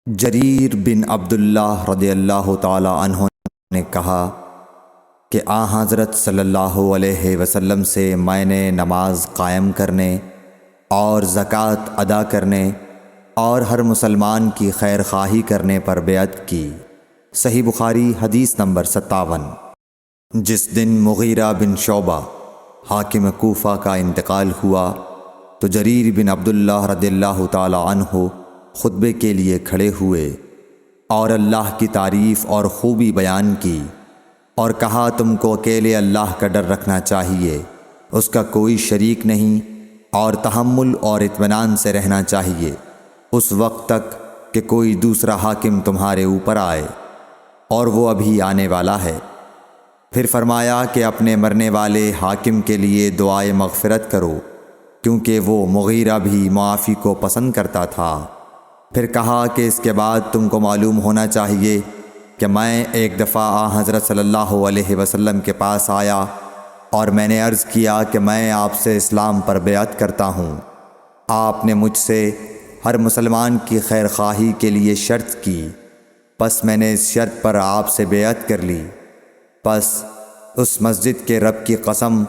جریر بن عبداللہ رضی اللہ تعالی عنہ نے کہا کہ حضرت صلی اللہ علیہ وسلم سے میں نے نماز قائم کرنے اور زکوٰۃ ادا کرنے اور ہر مسلمان کی خیر خواہی کرنے پر بیعت کی۔ صحیح بخاری حدیث نمبر 57۔ جس دن مغیرہ بن شعبہ حاکم کوفہ کا انتقال ہوا تو جریر بن عبداللہ رضی اللہ تعالی عنہ خطبے کے لیے کھڑے ہوئے اور اللہ کی تعریف اور خوبی بیان کی اور کہا تم کو اکیلے اللہ کا ڈر رکھنا چاہیے، اس کا کوئی شریک نہیں، اور تحمل اور اطمینان سے رہنا چاہیے اس وقت تک کہ کوئی دوسرا حاکم تمہارے اوپر آئے، اور وہ ابھی آنے والا ہے۔ پھر فرمایا کہ اپنے مرنے والے حاکم کے لیے دعائے مغفرت کرو، کیونکہ وہ مغیرہ بھی معافی کو پسند کرتا تھا۔ پھر کہا کہ اس کے بعد تم کو معلوم ہونا چاہیے کہ میں ایک دفعہ حضرت صلی اللہ علیہ وسلم کے پاس آیا اور میں نے عرض کیا کہ میں آپ سے اسلام پر بیعت کرتا ہوں۔ آپ نے مجھ سے ہر مسلمان کی خیر خواہی کے لیے شرط کی، پس میں نے اس شرط پر آپ سے بیعت کر لی۔ پس اس مسجد کے رب کی قسم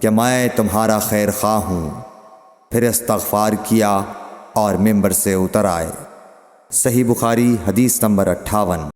کہ میں تمہارا خیر خواہ ہوں۔ پھر استغفار کیا اور ممبر سے اتر آئے۔ صحیح بخاری حدیث نمبر 58۔